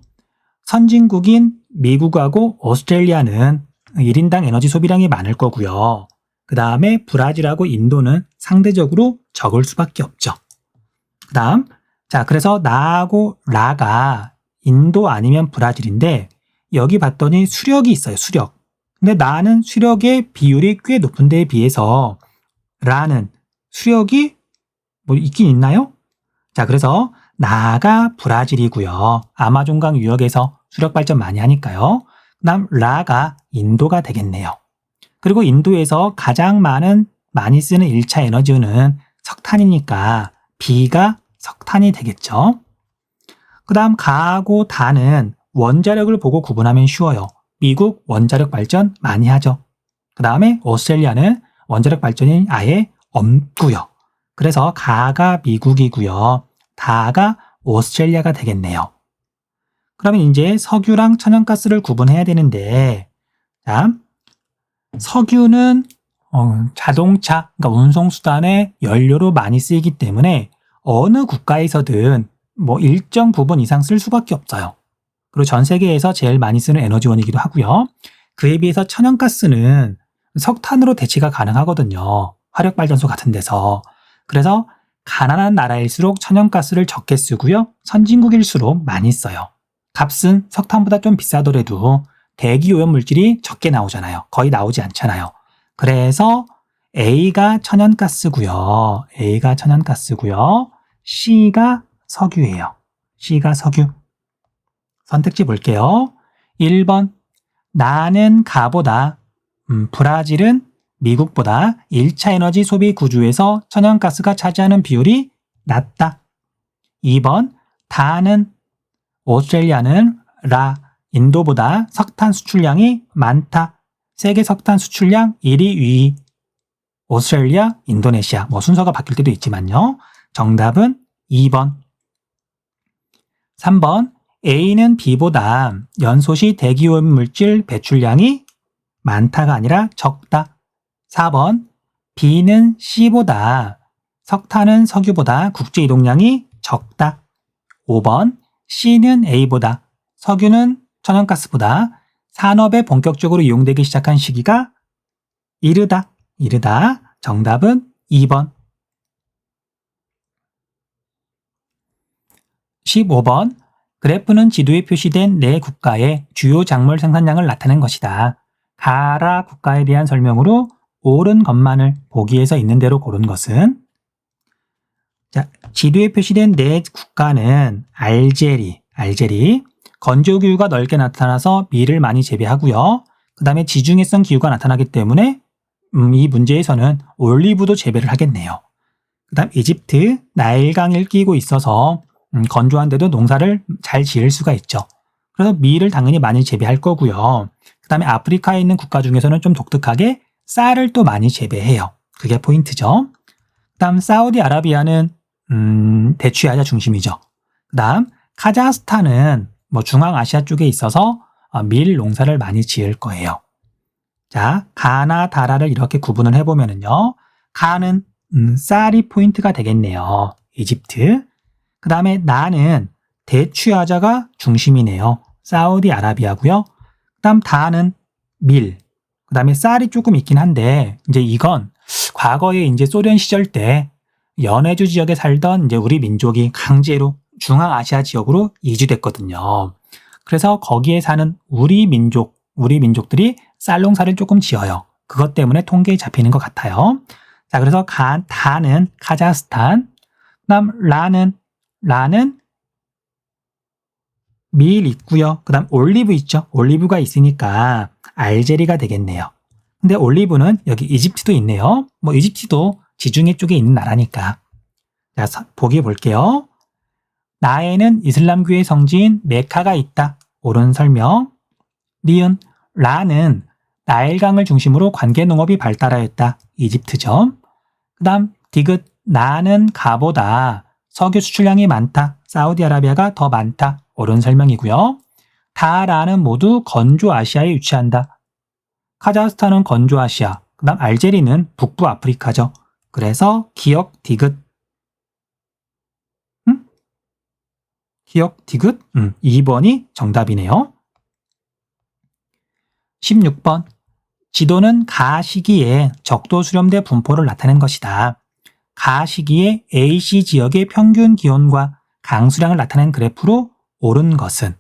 선진국인 미국하고 오스트레일리아는 1인당 에너지 소비량이 많을 거고요. 그 다음에 브라질하고 인도는 상대적으로 적을 수밖에 없죠. 그 다음, 자, 그래서 나하고 라가 인도 아니면 브라질인데 여기 봤더니 수력이 있어요, 수력. 근데 나는 수력의 비율이 꽤 높은 데에 비해서 라는 수력이 뭐 있긴 있나요? 자, 그래서 나가 브라질이고요. 아마존강 유역에서 수력 발전 많이 하니까요. 그 다음 라가 인도가 되겠네요. 그리고 인도에서 가장 많이 쓰는 1차 에너지는 석탄이니까 B가 석탄이 되겠죠. 그 다음 가하고 다는 원자력을 보고 구분하면 쉬워요. 미국 원자력 발전 많이 하죠. 그 다음에 오스트레일리아는 원자력 발전이 아예 없고요. 그래서 가가 미국이고요. 다가 오스트레일리아가 되겠네요. 그러면 이제 석유랑 천연가스를 구분해야 되는데, 자, 석유는 자동차, 그러니까 운송수단의 연료로 많이 쓰이기 때문에 어느 국가에서든 뭐 일정 부분 이상 쓸 수밖에 없어요. 그리고 전 세계에서 제일 많이 쓰는 에너지원이기도 하고요. 그에 비해서 천연가스는 석탄으로 대체가 가능하거든요. 화력발전소 같은 데서. 그래서 가난한 나라일수록 천연가스를 적게 쓰고요. 선진국일수록 많이 써요. 값은 석탄보다 좀 비싸더라도 대기오염물질이 적게 나오잖아요. 거의 나오지 않잖아요. 그래서 A가 천연가스고요. A가 천연가스고요. C가 석유예요. C가 석유. 선택지 볼게요. 1번 나는 가보다 브라질은 미국보다 1차 에너지 소비 구조에서 천연가스가 차지하는 비율이 낮다. 2번 다는 오스트레일리아는 인도보다 석탄 수출량이 많다. 세계 석탄 수출량 1위, 2위. 오스트레일리아, 인도네시아. 순서가 바뀔 때도 있지만요. 정답은 2번. 3번 A는 B보다 연소시 대기오염물질 배출량이 많다가 아니라 적다. 4번 B는 C보다 석탄은 석유보다 국제이동량이 적다. 5번 C는 A보다 석유는 천연가스보다 산업에 본격적으로 이용되기 시작한 시기가 이르다. 정답은 2번. 15번 그래프는 지도에 표시된 네 국가의 주요 작물 생산량을 나타낸 것이다. 가라 국가에 대한 설명으로 옳은 것만을 보기에서 있는 대로 고른 것은 지도에 표시된 네 국가는 알제리 건조기후가 넓게 나타나서 밀을 많이 재배하고요. 그 다음에 지중해성 기후가 나타나기 때문에 이 문제에서는 올리브도 재배를 하겠네요. 그 다음 이집트 나일강을 끼고 있어서 건조한데도 농사를 잘 지을 수가 있죠. 그래서 밀을 당연히 많이 재배할 거고요. 그 다음에 아프리카에 있는 국가 중에서는 좀 독특하게 쌀을 또 많이 재배해요. 그게 포인트죠. 그 다음 사우디아라비아는 대추야자 중심이죠. 그 다음 카자흐스탄은 중앙아시아 쪽에 있어서 밀 농사를 많이 지을 거예요. 자, 가나 다라를 이렇게 구분을 해보면은요. 가는 쌀이 포인트가 되겠네요. 이집트. 그 다음에 나는 대추야자가 중심이네요. 사우디아라비아고요. 그 다음 다는 밀. 그 다음에 쌀이 조금 있긴 한데 이제 이건 과거에 이제 소련 시절 때 연해주 지역에 살던 이제 우리 민족이 강제로 중앙아시아 지역으로 이주됐거든요. 그래서 거기에 사는 우리 민족들이 쌀농사를 조금 지어요. 그것 때문에 통계에 잡히는 것 같아요. 자, 그래서 다는 카자흐스탄, 그다음 라는 밀 있고요. 그다음 올리브 있죠. 올리브가 있으니까 알제리가 되겠네요. 근데 올리브는 여기 이집트도 있네요. 이집트도 지중해 쪽에 있는 나라니까. 자, 보기 볼게요. 나에는 이슬람교의 성지인 메카가 있다. 옳은 설명. 니은 라는 나일강을 중심으로 관계농업이 발달하였다. 이집트죠. 그 다음 디귿 나는 가보다 석유 수출량이 많다. 사우디아라비아가 더 많다. 옳은 설명이고요. 다라는 모두 건조아시아에 위치한다. 카자흐스탄은 건조아시아, 그 다음 알제리는 북부 아프리카죠. 그래서 기역 디귿. 기역 디귿? 2번이 정답이네요. 16번. 지도는 가 시기에 적도 수렴대 분포를 나타낸 것이다. 가 시기에 AC 지역의 평균 기온과 강수량을 나타낸 그래프로 옳은 것은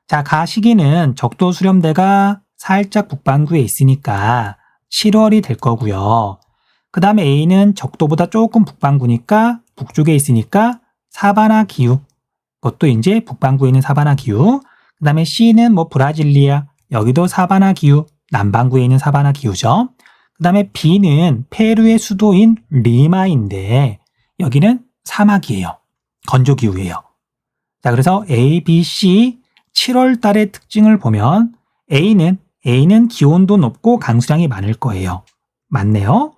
자, 가 시기는 적도 수렴대가 살짝 북반구에 있으니까 7월이 될 거고요. 그 다음에 A는 적도보다 조금 북반구니까 북쪽에 있으니까 사바나 기후. 그것도 이제 북반구에 있는 사바나 기후. 그 다음에 C는 브라질리아. 여기도 사바나 기후. 남반구에 있는 사바나 기후죠. 그 다음에 B는 페루의 수도인 리마인데 여기는 사막이에요. 건조기후예요. 자, 그래서 A, B, C 7월 달의 특징을 보면 A는 기온도 높고 강수량이 많을 거예요. 맞네요.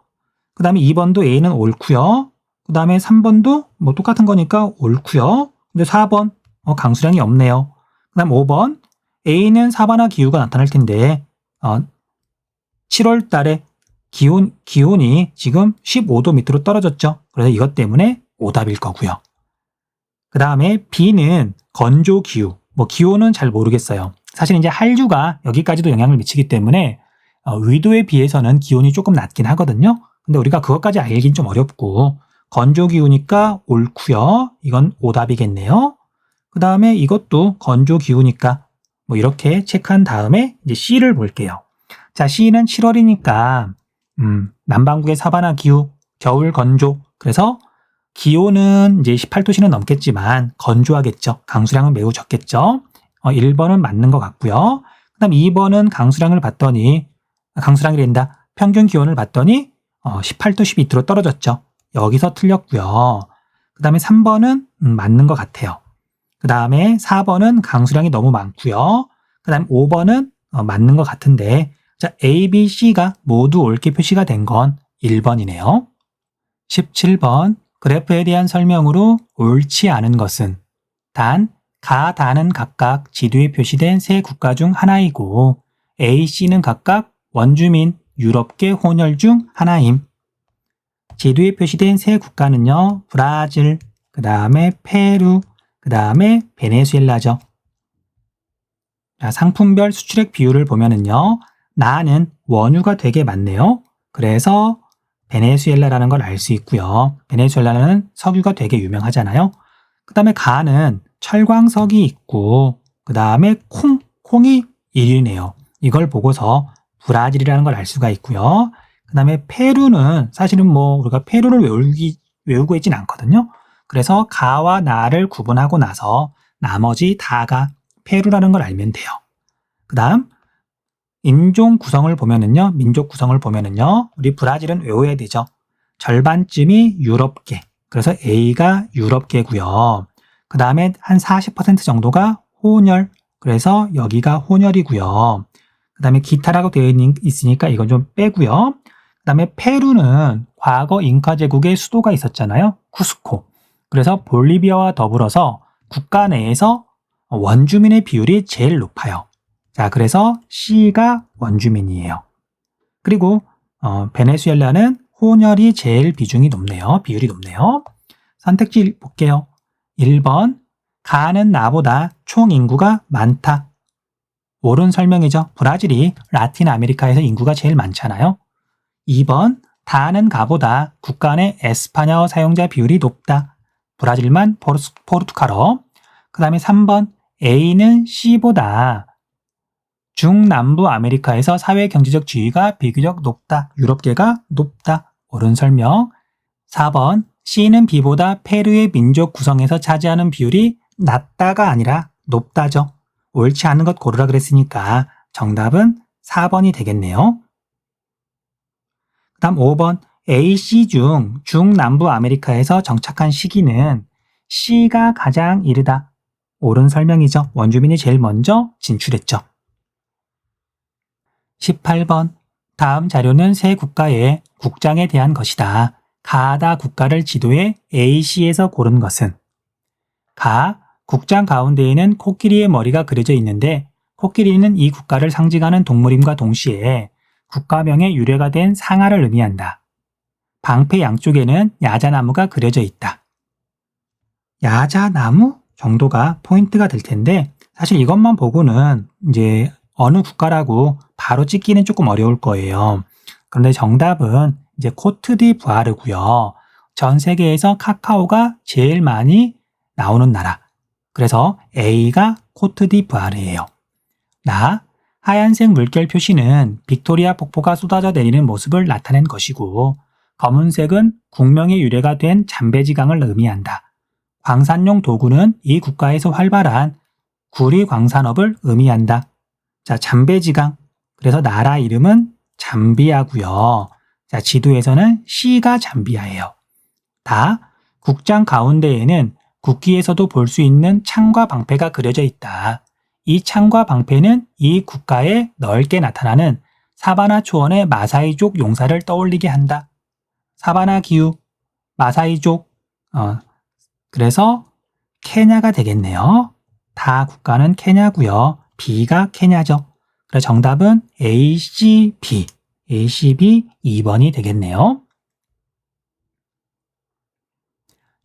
그 다음에 2번도 A는 옳고요. 그 다음에 3번도 똑같은 거니까 옳고요. 근데 4번 강수량이 없네요. 그 다음 5번 A는 사바나 기후가 나타날 텐데 7월 달에 기온이 지금 15도 밑으로 떨어졌죠. 그래서 이것 때문에 오답일 거고요. 그 다음에 B는 건조 기후. 기온은 잘 모르겠어요. 사실 이제 한류가 여기까지도 영향을 미치기 때문에 위도에 비해서는 기온이 조금 낮긴 하거든요. 근데 우리가 그것까지 알긴 좀 어렵고 건조기후니까 옳고요. 이건 오답이겠네요. 그 다음에 이것도 건조기후니까 뭐 이렇게 체크한 다음에 이제 C를 볼게요. 자, C는 7월이니까 남반구의 사바나 기후, 겨울 건조. 그래서 기온은 이제 18도씨는 넘겠지만 건조하겠죠. 강수량은 매우 적겠죠. 1번은 맞는 것 같고요. 그 다음 2번은 강수량을 봤더니 강수량이란다. 평균 기온을 봤더니 18도 12도로 떨어졌죠. 여기서 틀렸고요. 그 다음에 3번은 맞는 것 같아요. 그 다음에 4번은 강수량이 너무 많고요. 그 다음에 5번은 맞는 것 같은데 자, A, B, C가 모두 옳게 표시가 된 건 1번이네요. 17번 그래프에 대한 설명으로 옳지 않은 것은 단, 가, 다는 각각 지도에 표시된 세 국가 중 하나이고 A, C는 각각 원주민 유럽계 혼혈 중 하나임. 지도에 표시된 세 국가는요. 브라질, 그 다음에 페루, 그 다음에 베네수엘라죠. 자, 상품별 수출액 비율을 보면은요. 나는 원유가 되게 많네요. 그래서 베네수엘라라는 걸 알 수 있고요. 베네수엘라는 석유가 되게 유명하잖아요. 그 다음에 가는 철광석이 있고 그 다음에 콩이 1위네요. 이걸 보고서 브라질이라는 걸 알 수가 있고요. 그 다음에 페루는 사실은 뭐 우리가 페루를 외우고 있진 않거든요. 그래서 가와 나를 구분하고 나서 나머지 다가 페루라는 걸 알면 돼요. 그 다음 인종 구성을 보면은요, 민족 구성을 보면은요, 우리 브라질은 외워야 되죠. 절반쯤이 유럽계. 그래서 A가 유럽계고요. 그 다음에 한 40% 정도가 혼혈. 그래서 여기가 혼혈이고요. 그 다음에 기타라고 되어 있으니까 이건 좀 빼고요. 그 다음에 페루는 과거 잉카 제국의 수도가 있었잖아요. 쿠스코. 그래서 볼리비아와 더불어서 국가 내에서 원주민의 비율이 제일 높아요. 자, 그래서 C가 원주민이에요. 그리고 베네수엘라는 혼혈이 제일 비중이 높네요. 비율이 높네요. 선택지 볼게요. 1번 가는 나보다 총 인구가 많다. 옳은 설명이죠. 브라질이 라틴 아메리카에서 인구가 제일 많잖아요. 2번 다는 가보다 국가 내 에스파냐어 사용자 비율이 높다. 브라질만 포르투갈어. 그 다음에 3번 A는 C보다 중남부 아메리카에서 사회 경제적 지위가 비교적 높다. 유럽계가 높다. 옳은 설명. 4번 C는 B보다 페루의 민족 구성에서 차지하는 비율이 낮다가 아니라 높다죠. 옳지 않은 것 고르라 그랬으니까 정답은 4번이 되겠네요. 그 다음 5번 A, C 중 중남부 아메리카에서 정착한 시기는 C가 가장 이르다. 옳은 설명이죠. 원주민이 제일 먼저 진출했죠. 18번 다음 자료는 세 국가의 국장에 대한 것이다. 가다 국가를 지도에 AC에서 고른 것은 가, 국장 가운데에는 코끼리의 머리가 그려져 있는데 코끼리는 이 국가를 상징하는 동물임과 동시에 국가명의 유래가 된 상아를 의미한다. 방패 양쪽에는 야자나무가 그려져 있다. 야자나무 정도가 포인트가 될 텐데 사실 이것만 보고는 이제 어느 국가라고 바로 찍기는 조금 어려울 거예요. 그런데 정답은 이제 코트디부아르고요. 전 세계에서 카카오가 제일 많이 나오는 나라. 그래서 A가 코트디부아르예요. 하얀색 물결 표시는 빅토리아 폭포가 쏟아져 내리는 모습을 나타낸 것이고 검은색은 국명의 유래가 된 잠베지강을 의미한다. 광산용 도구는 이 국가에서 활발한 구리 광산업을 의미한다. 자, 잠베지강. 그래서 나라 이름은 잠비아고요. 자, 지도에서는 C가 잠비아예요. 국장 가운데에는 국기에서도 볼 수 있는 창과 방패가 그려져 있다. 이 창과 방패는 이 국가에 넓게 나타나는 사바나 초원의 마사이족 용사를 떠올리게 한다. 사바나 기후, 마사이족. 그래서 케냐가 되겠네요. 다 국가는 케냐고요. B가 케냐죠. 그래서 정답은 ACB, ACB 2번이 되겠네요.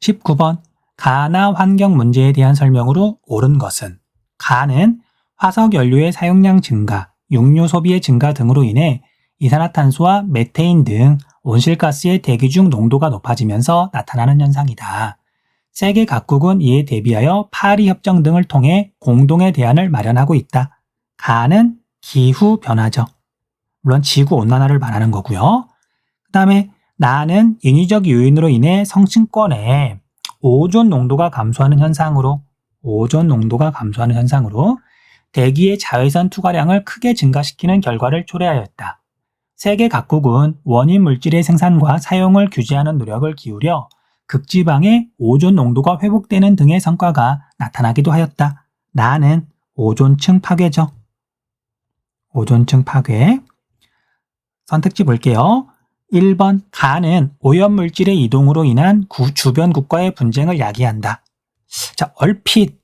19번 가나 환경 문제에 대한 설명으로 옳은 것은 가는 화석 연료의 사용량 증가, 육류 소비의 증가 등으로 인해 이산화탄소와 메테인 등 온실가스의 대기 중 농도가 높아지면서 나타나는 현상이다. 세계 각국은 이에 대비하여 파리 협정 등을 통해 공동의 대안을 마련하고 있다. 가는 기후 변화죠. 물론 지구 온난화를 말하는 거고요. 그 다음에 나는 인위적 요인으로 인해 성층권에 오존 농도가 감소하는 현상으로 대기의 자외선 투과량을 크게 증가시키는 결과를 초래하였다. 세계 각국은 원인 물질의 생산과 사용을 규제하는 노력을 기울여 극지방의 오존 농도가 회복되는 등의 성과가 나타나기도 하였다. 나는 오존층 파괴죠. 오존층 파괴. 선택지 볼게요. 1번 가는 오염물질의 이동으로 인한 주변 국가의 분쟁을 야기한다. 자, 얼핏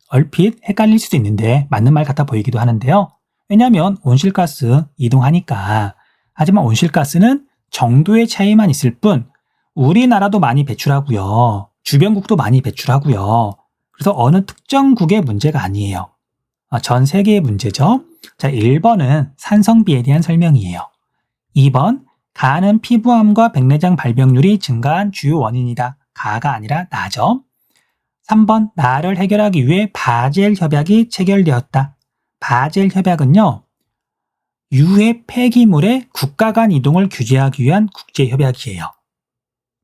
헷갈릴 수도 있는데 맞는 말 같아 보이기도 하는데요. 왜냐하면 온실가스 이동하니까. 하지만 온실가스는 정도의 차이만 있을 뿐 우리나라도 많이 배출하고요. 주변국도 많이 배출하고요. 그래서 어느 특정 국의 문제가 아니에요. 전 세계의 문제죠. 자, 1번은 산성비에 대한 설명이에요. 2번 가는 피부암과 백내장 발병률이 증가한 주요 원인이다. 가가 아니라 나죠. 3번 나를 해결하기 위해 바젤 협약이 체결되었다. 바젤 협약은요. 유해 폐기물의 국가 간 이동을 규제하기 위한 국제협약이에요.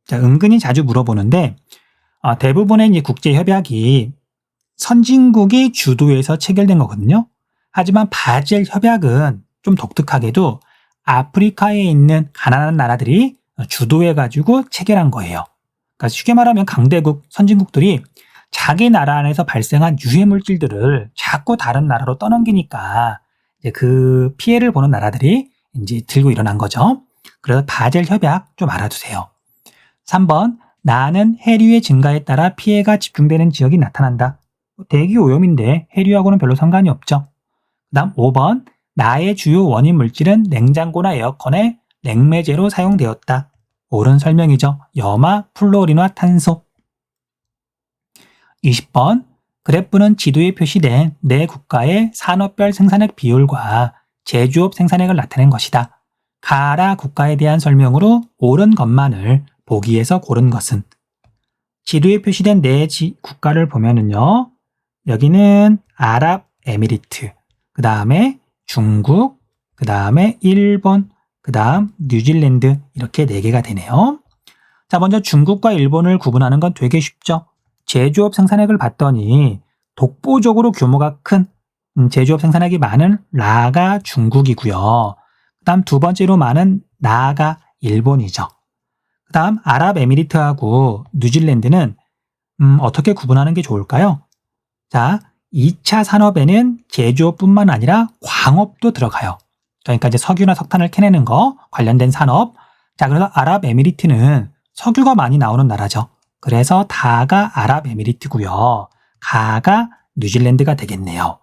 자, 은근히 자주 물어보는데 대부분의 이제 국제협약이 선진국이 주도해서 체결된 거거든요. 하지만 바젤 협약은 좀 독특하게도 아프리카에 있는 가난한 나라들이 주도해가지고 체결한 거예요. 그러니까 쉽게 말하면 강대국, 선진국들이 자기 나라 안에서 발생한 유해 물질들을 자꾸 다른 나라로 떠넘기니까 이제 그 피해를 보는 나라들이 이제 들고 일어난 거죠. 그래서 바젤 협약 좀 알아두세요. 3번 나는 해류의 증가에 따라 피해가 집중되는 지역이 나타난다. 대기 오염인데 해류하고는 별로 상관이 없죠. 그 다음 5번 나의 주요 원인 물질은 냉장고나 에어컨의 냉매제로 사용되었다. 옳은 설명이죠. 염화, 플로린화 탄소. 20번 그래프는 지도에 표시된 내 국가의 산업별 생산액 비율과 제조업 생산액을 나타낸 것이다. 가라 국가에 대한 설명으로 옳은 것만을 보기에서 고른 것은 지도에 표시된 네 국가를 보면은요. 여기는 아랍에미리트, 그 다음에 중국, 그 다음에 일본, 그 다음 뉴질랜드 이렇게 4개가 되네요. 자, 먼저 중국과 일본을 구분하는 건 되게 쉽죠. 제조업 생산액을 봤더니 독보적으로 규모가 큰 제조업 생산액이 많은 라가 중국이고요. 그 다음 두 번째로 많은 나가 일본이죠. 그 다음 아랍에미리트하고 뉴질랜드는 어떻게 구분하는 게 좋을까요? 자, 2차 산업에는 제조업뿐만 아니라 광업도 들어가요. 그러니까 이제 석유나 석탄을 캐내는 거 관련된 산업. 자, 그래서 아랍에미리트는 석유가 많이 나오는 나라죠. 그래서 다가 아랍에미리트고요. 가가 뉴질랜드가 되겠네요.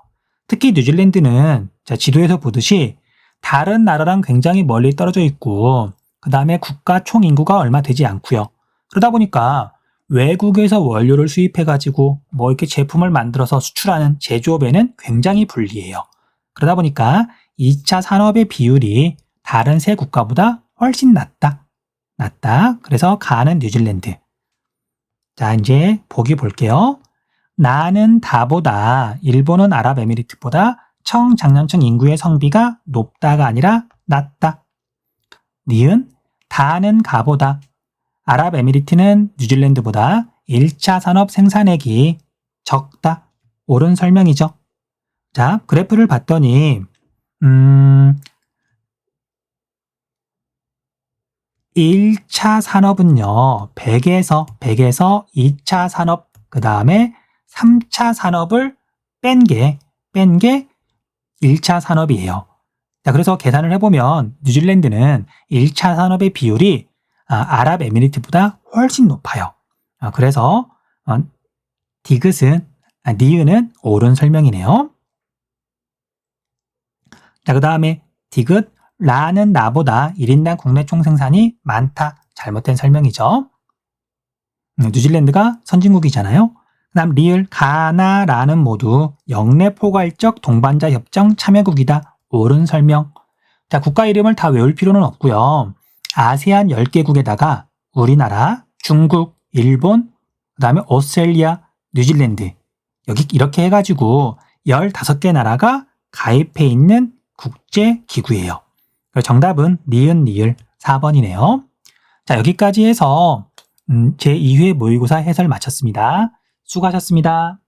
특히 뉴질랜드는 자, 지도에서 보듯이 다른 나라랑 굉장히 멀리 떨어져 있고 그 다음에 국가 총인구가 얼마 되지 않고요. 그러다 보니까 외국에서 원료를 수입해가지고 뭐 이렇게 제품을 만들어서 수출하는 제조업에는 굉장히 불리해요. 그러다 보니까 2차 산업의 비율이 다른 세 국가보다 훨씬 낮다. 그래서 가는 뉴질랜드. 자, 이제 보기 볼게요. 나는 다보다 일본은 아랍에미리트보다 청장년층 인구의 성비가 높다가 아니라 낮다. 니은 다는 가보다 아랍에미리트는 뉴질랜드보다 1차 산업 생산액이 적다. 옳은 설명이죠. 자, 그래프를 봤더니 1차 산업은요. 100에서 2차 산업, 그 다음에 3차 산업을 뺀 게 1차 산업이에요. 자, 그래서 계산을 해보면 뉴질랜드는 1차 산업의 비율이 아랍에미리트보다 훨씬 높아요. 그래서 니은은 옳은 설명이네요. 자, 그 다음에 디귿, 라는 나보다 1인당 국내 총생산이 많다. 잘못된 설명이죠. 뉴질랜드가 선진국이잖아요. 그 다음 리을, 가나, 라는 모두 영내 포괄적 동반자 협정 참여국이다. 옳은 설명. 자, 국가 이름을 다 외울 필요는 없고요. 아세안 10개국에다가 우리나라, 중국, 일본, 그 다음에 오스트레일리아, 뉴질랜드 여기 이렇게 해가지고 15개 나라가 가입해 있는 국제기구예요. 정답은 니은 니을 4번이네요. 자, 여기까지 해서 제2회 모의고사 해설 마쳤습니다. 수고하셨습니다.